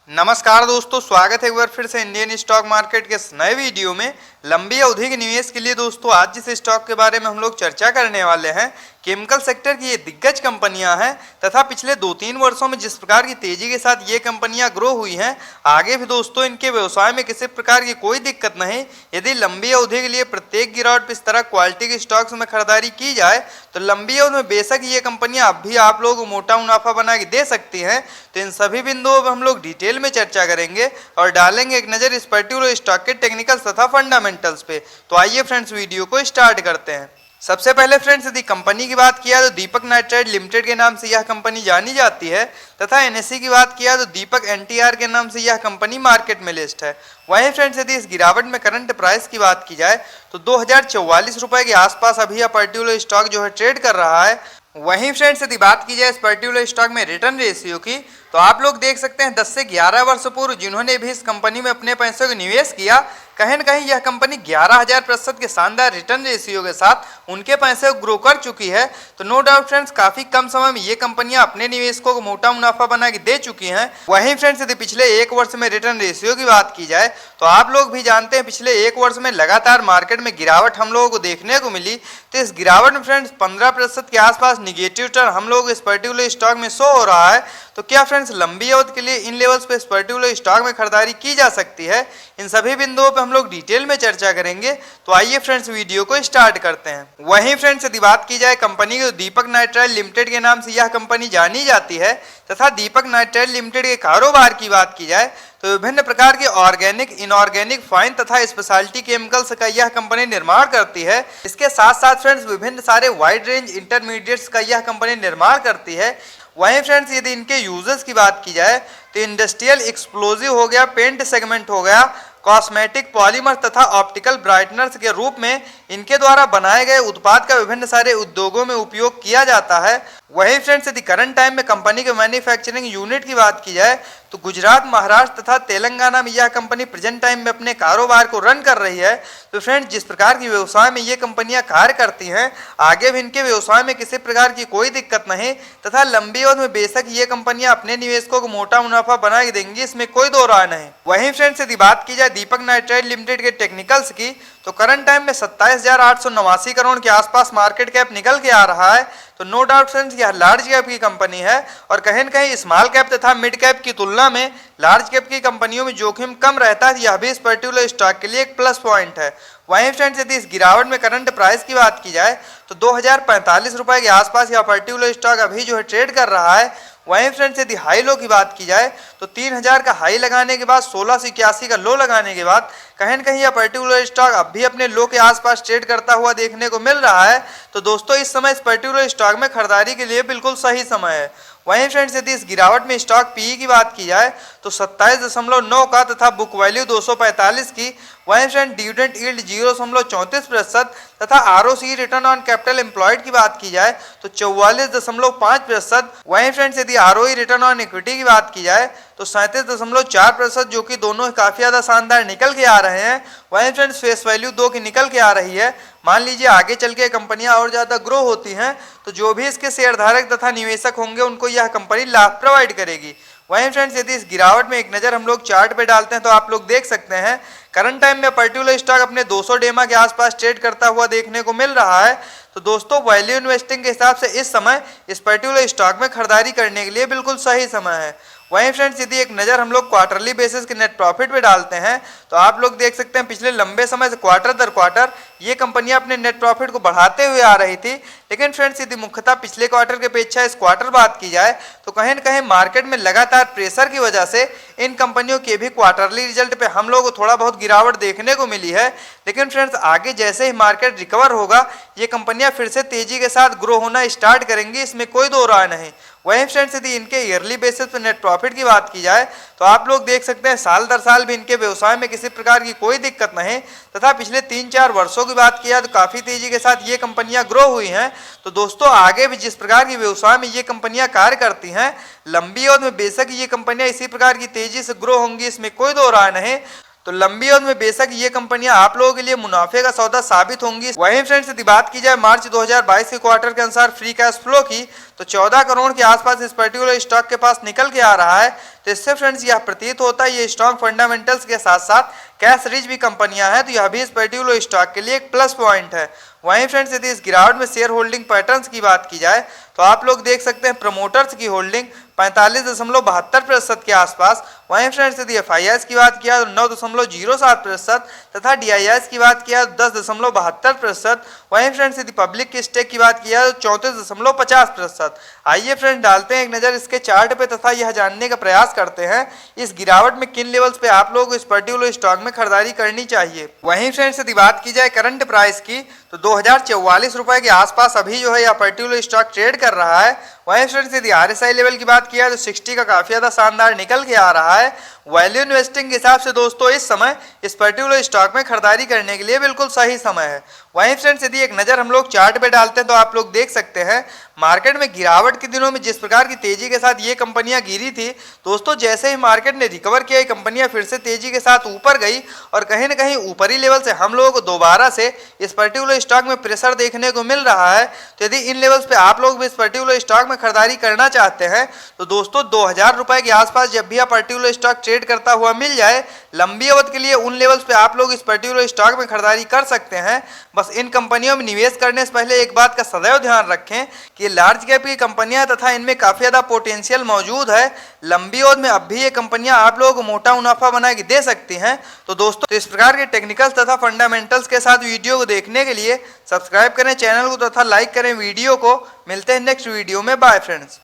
नमस्कार दोस्तों, स्वागत है एक बार फिर से इंडियन स्टॉक मार्केट के इस नए वीडियो में। लंबी अवधि के निवेश के लिए दोस्तों आज जिस स्टॉक के बारे में हम लोग चर्चा करने वाले हैं, केमिकल सेक्टर की ये दिग्गज कंपनियां हैं तथा पिछले 2-3 वर्षों में जिस प्रकार की तेजी के साथ ये कंपनियां ग्रो हुई हैं, आगे भी दोस्तों इनके व्यवसाय में किसी प्रकार की कोई दिक्कत नहीं। यदि लंबी अवधि के लिए प्रत्येक गिरावट पर इस तरह क्वालिटी के स्टॉक्स में खरीदारी की जाए तो लंबी अवधि में बेशक ये कंपनियां अब भी आप लोगों को मोटा मुनाफा बना के दे सकती हैं। तो इन सभी बिंदुओं पर हम लोग डिटेल में चर्चा करेंगे और डालेंगे एक नज़र इस पर्टिकुलर स्टॉक के टेक्निकल्स तथा फंडामेंटल्स पे। तो आइए फ्रेंड्स वीडियो को स्टार्ट करते हैं। सबसे पहले फ्रेंड्स यदि कंपनी की बात किया तो दीपक नाइट्राइट लिमिटेड के नाम से यह कंपनी जानी जाती है तथा एनएसई की बात किया तो दीपक एनटीआर के नाम से यह कंपनी मार्केट में लिस्ट है। वहीं फ्रेंड्स यदि इस गिरावट में करंट प्राइस की बात की जाए तो 2044 रुपए के आसपास अभी यह पर्टिकुलर स्टॉक जो है ट्रेड कर रहा है। वहीं फ्रेंड्स यदि बात की जाए इस पर्टिकुलर स्टॉक में रिटर्न रेशियो की तो आप लोग देख सकते हैं 10 से 11 वर्ष पूर्व जिन्होंने भी इस कंपनी में अपने पैसों को निवेश किया, कहीं न कहीं यह कंपनी 11,000% के शानदार रिटर्न रेशियो के साथ उनके पैसे को ग्रो कर चुकी है। तो नो डाउट फ्रेंड्स काफ़ी कम समय में ये कंपनियां अपने निवेशकों को मोटा मुनाफा बना के दे चुकी हैं। वहीं फ्रेंड्स यदि पिछले 1 वर्ष में रिटर्न रेशियो की बात की जाए तो आप लोग भी जानते हैं पिछले 1 वर्ष में लगातार मार्केट में गिरावट हम लोगों को देखने को मिली। तो इस गिरावट में फ्रेंड्स 15% के आसपास निगेटिव रिटर्न हम लोग इस पर्टिकुलर स्टॉक में शो हो रहा है। तो क्या फ्रेंड्स लंबी अवधि के लिए इन लेवल्स पे इस पर्टिकुलर स्टॉक में खरीदारी की जा सकती है? इन सभी बिंदुओं पे हम लोग डिटेल में चर्चा करेंगे। तो आइए फ्रेंड्स वीडियो को स्टार्ट करते हैं। वहीं फ्रेंड्स यदि बात की जाए कंपनी की तो दीपक नाइट्राइट लिमिटेड के नाम से यह कंपनी जानी जाती है तथा दीपक नाइट्राइट लिमिटेड के कारोबार की बात की जाए तो विभिन्न प्रकार के ऑर्गेनिक, इनऑर्गेनिक, फाइन तथा स्पेशलिटी केमिकल्स का यह कंपनी निर्माण करती है। इसके साथ साथ फ्रेंड्स विभिन्न सारे वाइड रेंज इंटरमीडिएट्स का यह कंपनी निर्माण करती है। वहीं फ्रेंड्स यदि इनके यूजर्स की बात की जाए तो इंडस्ट्रियल एक्सप्लोजिव हो गया, पेंट सेगमेंट हो गया, कॉस्मेटिक, पॉलीमर तथा ऑप्टिकल ब्राइटनर्स के रूप में इनके द्वारा बनाए गए उत्पाद का विभिन्न सारे उद्योगों में उपयोग किया जाता है। वहीं फ्रेंड्स यदि करंट टाइम में कंपनी के मैन्युफैक्चरिंग यूनिट की बात की जाए तो गुजरात, महाराष्ट्र तथा तेलंगाना में यह कंपनी प्रेजेंट टाइम में अपने कारोबार को रन कर रही है। तो फ्रेंड्स जिस प्रकार की व्यवसाय में ये कंपनियां कार्य करती हैं, आगे भी इनके व्यवसाय में किसी प्रकार की कोई दिक्कत नहीं तथा लंबी अवधि में बेशक ये कंपनियां अपने निवेशकों को मोटा मुनाफा बना के देंगी, इसमें कोई दो राय नहीं। वहीं फ्रेंड्स यदि बात की जाए दीपक नाइट्राइट लिमिटेड के टेक्निकल्स की तो करंट टाइम में 27,889 करोड़ के आसपास मार्केट कैप निकल के आ रहा है। तो नो डाउट फ्रेंड्स यह लार्ज कैप की कंपनी है और कहीं न कहीं स्मॉल कैप तथा मिड कैप की तुलना में लार्ज कैप की कंपनियों में जोखिम कम रहता है। यह भी इस पर्टिकुलर स्टॉक के लिए एक प्लस पॉइंट है। वहीं फ्रेंड्स यदि इस गिरावट में करंट प्राइस की बात की जाए तो 2045 रुपए के आसपास यह पर्टिकुलर स्टॉक अभी जो है ट्रेड कर रहा है। वहीं फ्रेंड्स यदि हाई लो की बात की जाए तो 3000 का हाई लगाने के बाद 1681 का लो लगाने के बाद कहीं न कहीं यह पर्टिकुलर स्टॉक अब भी अपने लो के आसपास ट्रेड करता हुआ देखने को मिल रहा है। तो दोस्तों इस समय इस पर्टिकुलर स्टॉक में खरीदारी के लिए बिल्कुल सही समय है। वहीं फ्रेंड्स यदि इस गिरावट में स्टॉक पीई की बात की जाए तो 27.9 का तथा बुक वैल्यू 245 की। वहीं फ्रेंड डिविडेंड यील्ड 0.34% तथा ROC return on capital employed की बात की जाए तो 44.5%। वहीं फ्रेंड्स यदि आरओई रिटर्न ऑन इक्विटी की बात की जाए तो 37.4%, जो कि दोनों काफी ज्यादा शानदार निकल के आ रहे हैं। वहीं फ्रेंड्स फेस वैल्यू 2 की निकल के आ रही है। मान लीजिए आगे चल के कंपनियां और ज्यादा ग्रो होती हैं तो जो भी इसके शेयर धारक तथा निवेशक होंगे उनको यह कंपनी लाभ प्रोवाइड करेगी। वहीं फ्रेंड्स यदि इस गिरावट में एक नज़र हम लोग चार्ट पे डालते हैं तो आप लोग देख सकते हैं करंट टाइम में पर्टिकुलर स्टॉक अपने 200 डेमा के आसपास ट्रेड करता हुआ देखने को मिल रहा है। तो दोस्तों वैल्यू इन्वेस्टिंग के हिसाब से इस समय इस पर्टिकुलर स्टॉक में खरीदारी करने के लिए बिल्कुल सही समय है। वहीं फ्रेंड्स यदि एक नज़र हम लोग क्वार्टरली बेसिस के नेट प्रॉफिट पे डालते हैं तो आप लोग देख सकते हैं पिछले लंबे समय से क्वार्टर दर क्वार्टर ये कंपनियां अपने नेट प्रॉफिट को बढ़ाते हुए आ रही थी। लेकिन फ्रेंड्स यदि मुख्यतः पिछले क्वार्टर की अपेक्षा इस क्वार्टर बात की जाए तो कहीं न कहीं मार्केट में लगातार प्रेशर की वजह से इन कंपनियों के भी क्वार्टरली रिजल्ट पे हम लोग को थोड़ा बहुत गिरावट देखने को मिली है। लेकिन फ्रेंड्स आगे जैसे ही मार्केट रिकवर होगा ये कंपनियां फिर से तेजी के साथ ग्रो होना स्टार्ट करेंगी, इसमें कोई दो राय नहीं। वहीं फ्रेंड्स यदि इनके ईयरली बेसिस पर नेट प्रॉफिट की बात की जाए तो आप लोग देख सकते हैं साल दर साल भी इनके व्यवसाय में किसी प्रकार की कोई दिक्कत नहीं तथा पिछले 3-4 वर्षों की बात किया तो काफी तेजी के साथ ये कंपनियां ग्रो हुई हैं। तो दोस्तों आगे भी जिस प्रकार की व्यवसाय में ये कंपनियां कार्य करती हैं लंबी अवधि में बेशक ये कंपनियां इसी प्रकार की तेजी से ग्रो होंगी, इसमें कोई दो राय नहीं। तो लंबी अवधि में बेशक ये कंपनियां आप लोगों के लिए मुनाफे का सौदा साबित होंगी। वहीं फ्रेंड्स यदि बात की जाए मार्च 2022 के क्वार्टर के अनुसार फ्री कैश फ्लो की तो 14 करोड़ के आसपास इस पर्टिकुलर स्टॉक के पास निकल के आ रहा है। तो तो इससे फ्रेंड्स यह प्रतीत होता है ये स्ट्रॉन्ग फंडामेंटल्स के साथ साथ कैश रिच भी कंपनियां हैं, तो यह भी इस पर्टिकुलर स्टॉक के लिए एक प्लस पॉइंट है। वहीं फ्रेंड्स यदि इस गिरावट में शेयर होल्डिंग पैटर्न्स की बात की जाए तो आप लोग देख सकते हैं प्रमोटर्स की होल्डिंग 45.72% के आसपास। वहीं फ्रेंड्स यदि FIIs की बात किया तो 9.07% तथा DIIs की बात किया तो 10.72%। वहीं फ्रेंड्स यदि पब्लिक के स्टेक की बात किया तो 34.50%। आइए फ्रेंड्स डालते हैं एक नज़र इसके चार्ट पे तथा यह जानने का प्रयास करते हैं इस गिरावट में किन लेवल्स पे आप लोग इस पर्टिकुलर स्टॉक में खरीदारी करनी चाहिए। वहीं फ्रेंड्स यदि बात की जाए करंट प्राइस की तो 2044 रुपए के आसपास अभी जो है यह पर्टिकुलर स्टॉक ट्रेड कर रहा है। वहीं फ्रेंड्स यदि RSI लेवल की बात किया तो 60 का काफी ज्यादा शानदार निकल के आ रहा है। वैल्यू इन्वेस्टिंग के हिसाब से दोस्तों इस समय इस पर्टिकुलर स्टॉक में खरीदारी करने के लिए बिल्कुल सही समय है। वहीं फ्रेंड्स यदि एक नज़र हम लोग चार्ट पे डालते हैं तो आप लोग देख सकते हैं मार्केट में गिरावट के दिनों में जिस प्रकार की तेजी के साथ ये कंपनियां गिरी थी दोस्तों, जैसे ही मार्केट ने रिकवर किया कंपनियां फिर से तेजी के साथ ऊपर गई और कहीं ना कहीं ऊपरी लेवल से हम लोगों को दोबारा से इस पर्टिकुलर स्टॉक में प्रेशर देखने को मिल रहा है। तो यदि इन लेवल्स पे आप लोग भी इस पर्टिकुलर स्टॉक में खरीदारी करना चाहते हैं तो दोस्तों 2000 रुपए के आसपास जब भी आप पर्टिकुलर स्टॉक ट्रेड करता हुआ मिल जाए लंबी अवधि के लिए उन लेवल्स पे आप लोग इस पर्टिकुलर स्टॉक में खरीदारी कर सकते हैं। बस इन कंपनियों में निवेश करने से पहले एक बात का सदैव ध्यान रखें कि लार्ज कैप की कंपनियां तथा इनमें काफी ज्यादा पोटेंशियल मौजूद है। लंबी अवधि में अब भी ये कंपनियां आप लोगों को मोटा मुनाफा बना के दे सकती हैं। तो दोस्तों तो इस प्रकार के टेक्निकल्स तथा फंडामेंटल्स के साथ वीडियो को देखने के लिए सब्सक्राइब करें चैनल को तथा लाइक करें वीडियो को। मिलते हैं नेक्स्ट वीडियो में। Bye friends.